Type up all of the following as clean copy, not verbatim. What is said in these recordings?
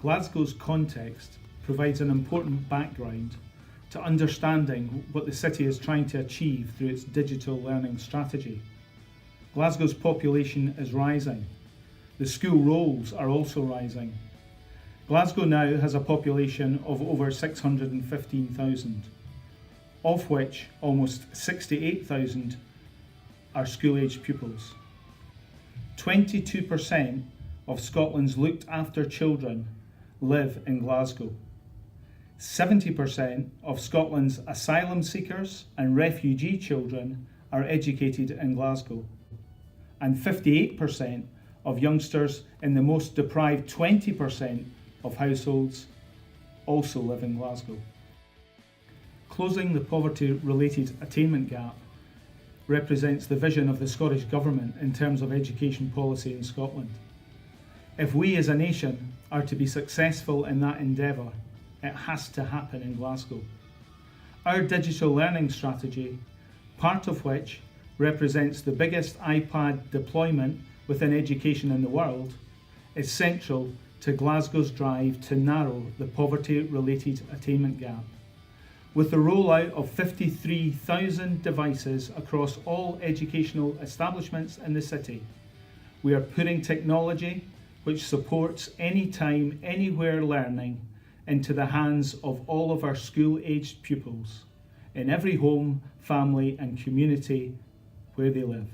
Glasgow's context provides an important background to understanding what the city is trying to achieve through its digital learning strategy. Glasgow's population is rising. The school rolls are also rising. Glasgow now has a population of over 615,000, of which almost 68,000 are school-aged pupils. 22% of Scotland's looked after children live in Glasgow. 70% of Scotland's asylum seekers and refugee children are educated in Glasgow. And 58% of youngsters in the most deprived 20% of households also live in Glasgow. Closing the poverty-related attainment gap represents the vision of the Scottish Government in terms of education policy in Scotland. If we as a nation are to be successful in that endeavour, it has to happen in Glasgow. Our digital learning strategy, part of which represents the biggest iPad deployment within education in the world, is central to Glasgow's drive to narrow the poverty-related attainment gap. With the rollout of 53,000 devices across all educational establishments in the city, we are putting technology which supports anytime, anywhere learning into the hands of all of our school-aged pupils in every home, family and community where they live.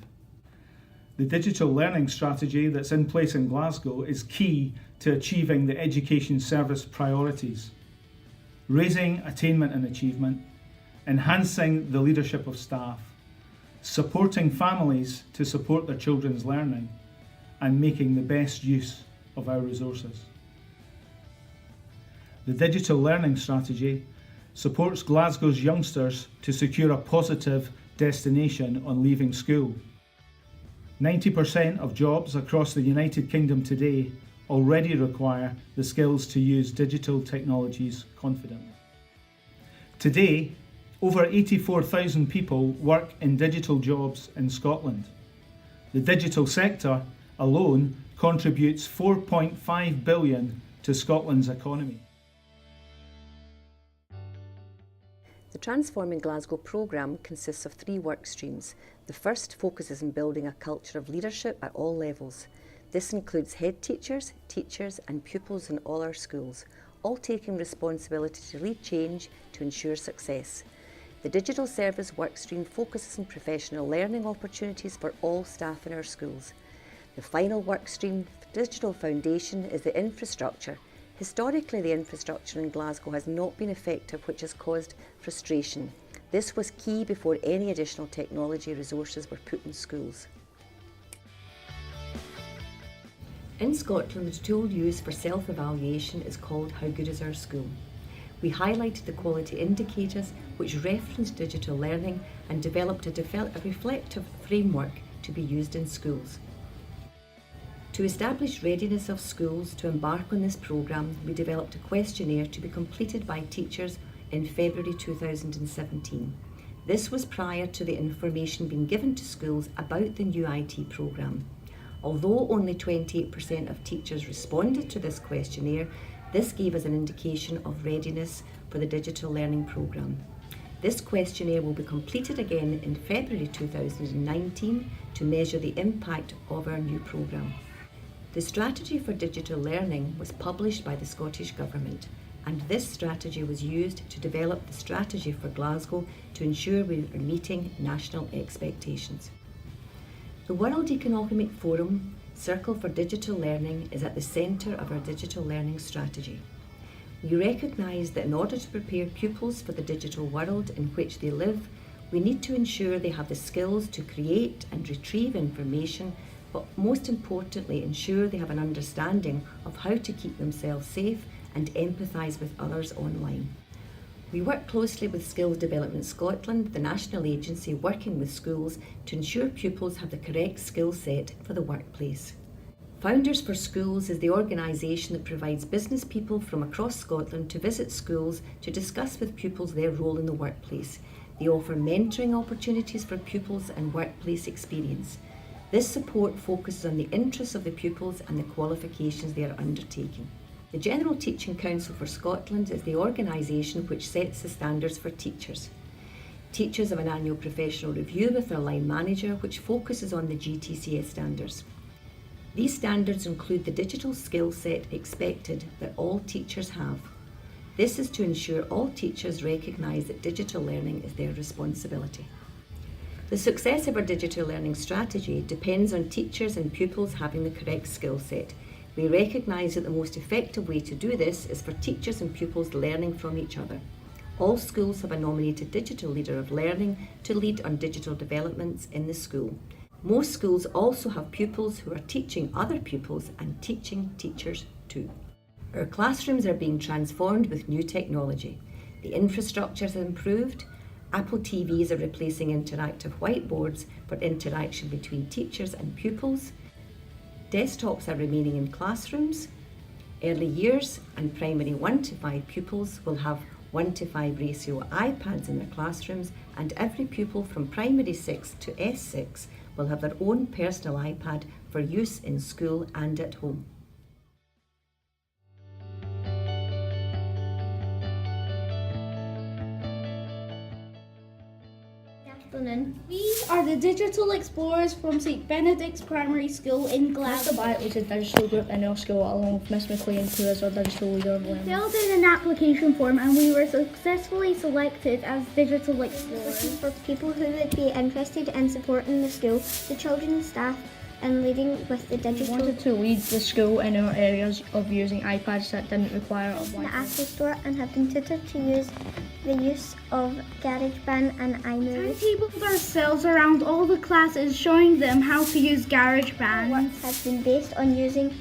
The digital learning strategy that's in place in Glasgow is key to achieving the education service priorities: raising attainment and achievement, enhancing the leadership of staff, supporting families to support their children's learning, and making the best use of our resources. The digital learning strategy supports Glasgow's youngsters to secure a positive destination on leaving school. 90% of jobs across the United Kingdom today already require the skills to use digital technologies confidently. Today, over 84,000 people work in digital jobs in Scotland. The digital sector alone contributes 4.5 billion to Scotland's economy. The Transforming Glasgow programme consists of 3 work streams. The first focuses on building a culture of leadership at all levels. This includes head teachers, teachers and pupils in all our schools, all taking responsibility to lead change to ensure success. The digital service work stream focuses on professional learning opportunities for all staff in our schools. The final work stream, Digital Foundation, is the infrastructure. Historically, the infrastructure in Glasgow has not been effective, which has caused frustration. This was key before any additional technology resources were put in schools. In Scotland, the tool used for self-evaluation is called How Good Is Our School? We highlighted the quality indicators which referenced digital learning and developed a reflective framework to be used in schools. To establish readiness of schools to embark on this programme, we developed a questionnaire to be completed by teachers in February 2017. This was prior to the information being given to schools about the new IT programme. Although only 28% of teachers responded to this questionnaire, this gave us an indication of readiness for the digital learning programme. This questionnaire will be completed again in February 2019 to measure the impact of our new programme. The strategy for digital learning was published by the Scottish Government, and this strategy was used to develop the strategy for Glasgow to ensure we are meeting national expectations. The World Economic Forum Circle for Digital Learning is at the centre of our digital learning strategy. We recognise that in order to prepare pupils for the digital world in which they live, we need to ensure they have the skills to create and retrieve information, but most importantly ensure they have an understanding of how to keep themselves safe and empathise with others online. We work closely with Skills Development Scotland, the national agency working with schools to ensure pupils have the correct skill set for the workplace. Founders for Schools is the organisation that provides business people from across Scotland to visit schools to discuss with pupils their role in the workplace. They offer mentoring opportunities for pupils and workplace experience. This support focuses on the interests of the pupils and the qualifications they are undertaking. The General Teaching Council for Scotland is the organisation which sets the standards for teachers. Teachers have an annual professional review with their line manager which focuses on the GTCS standards. These standards include the digital skill set expected that all teachers have. This is to ensure all teachers recognise that digital learning is their responsibility. The success of our digital learning strategy depends on teachers and pupils having the correct skill set. We recognise that the most effective way to do this is for teachers and pupils learning from each other. All schools have a nominated digital leader of learning to lead on digital developments in the school. Most schools also have pupils who are teaching other pupils and teaching teachers too. Our classrooms are being transformed with new technology. The infrastructure has improved. Apple TVs are replacing interactive whiteboards for interaction between teachers and pupils. Desktops are remaining in classrooms. Early years and primary 1 to 5 pupils will have 1:5 ratio iPads in their classrooms, and every pupil from primary 6 to S6 will have their own personal iPad for use in school and at home. We are the Digital Explorers from St Benedict's Primary School in Glasgow. Mr. Barrett is a digital group in our school along with Miss McLean, who is our digital leader of We learning. filled in an application form and we were successfully selected as Digital Explorers. For people who would be interested in supporting the school, the children, staff, and leading with the We digital wanted to lead the school in our areas of using iPads that didn't require a in the Wi-Fi. Apple Store and have been tutored to use the use of GarageBand and iMovie. Timetabled ourselves around all the classes, showing them how to use GarageBand. Work has been based on using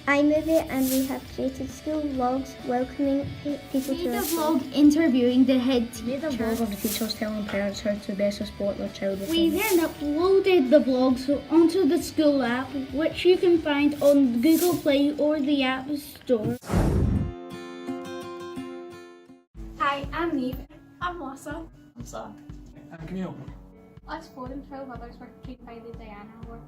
iMovie, and we have created school vlogs welcoming people We to made our a school. vlog interviewing the head Made a teacher. vlog of the teachers telling parents how to best support their child with We homework. then uploaded the vlogs onto the school app, which you can find on Google Play or the App Store. Hi, I'm Neve. I'm Melissa. I'm Sam. I'm Camille. Us 4 and 12 others were trained by the Diana Award.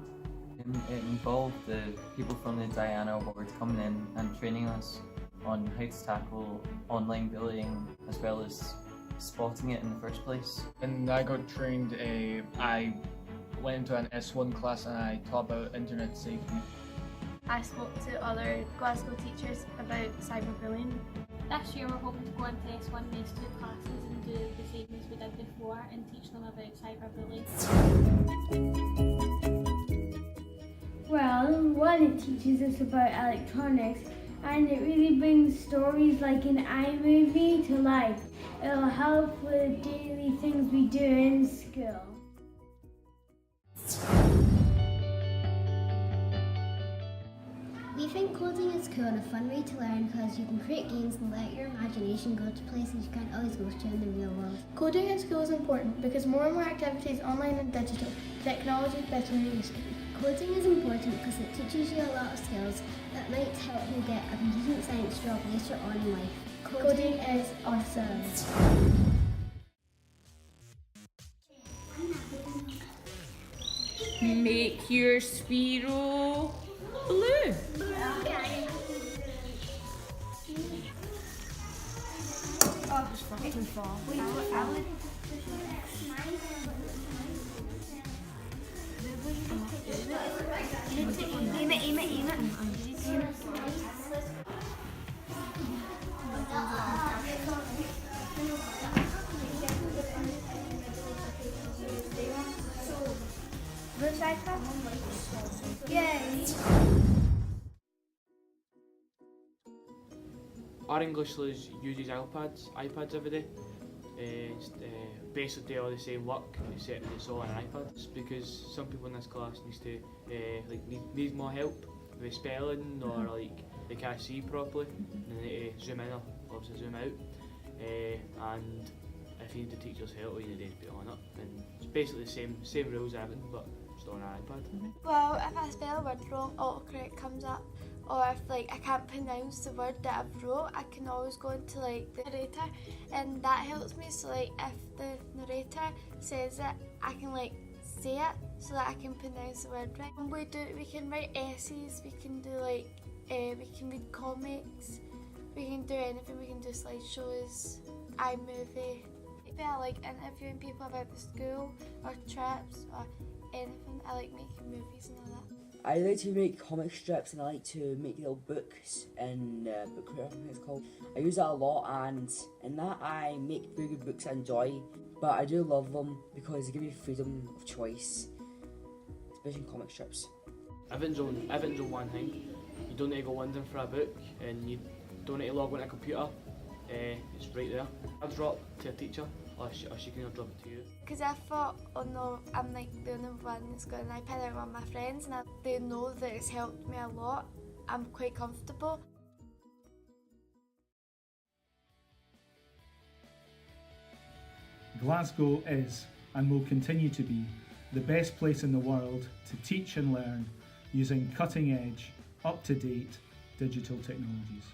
It involved the people from the Diana Award coming in and training us on how to tackle online bullying as well as spotting it in the first place. And I got trained, I went into an S1 class and I taught about internet safety. I spoke to other Glasgow teachers about cyberbullying. This year we're hoping to go into S1 and S2 classes and do the same as we did before and teach them about cyberbullying. Well, one, it teaches us about electronics and it really brings stories like an iMovie to life. It'll help with daily things we do in school. We think coding is cool and a fun way to learn because you can create games and let your imagination go to places you can't always go to in the real world. Coding in school is important because more and more activities online and digital, technology is better than it used to be. Coding is important because it teaches you a lot of skills that might help you get a computer science job later on in life. Coding is awesome. Make your Sphero blue. Our English uses iPads every day. Basically all the same work except it's all on an iPad. It's because some people in this class need more help with spelling or like they can't see properly and they need to zoom in or obviously zoom out. And if you need the teacher's help, all you need to do is put it on it. And it's basically the same rules and everything, but just on an iPad. Well, if I spell a word wrong, autocorrect comes up. Or if I can't pronounce the word that I've wrote, I can always go into the narrator and that helps me. So if the narrator says it, I can say it so that I can pronounce the word right. We can write essays, we can do We can read comics, we can do anything, we can do slideshows, iMovie. I like interviewing people about the school or trips or anything. I like making movies and all that. I like to make comic strips and I like to make little books in Book Creator, I think it's called. I use that a lot, and in that I make very good books I enjoy, but I do love them because they give me freedom of choice, especially in comic strips. Everything's on one thing. You don't need to go wondering for a book, and you don't need to log on a computer. It's right there. I drop to a teacher, or she can drop it to you. Because I thought, oh no, I'm like the only one that's got an iPad out with my friends, and they know that it's helped me a lot. I'm quite comfortable. Glasgow is, and will continue to be, the best place in the world to teach and learn using cutting-edge, up-to-date digital technologies.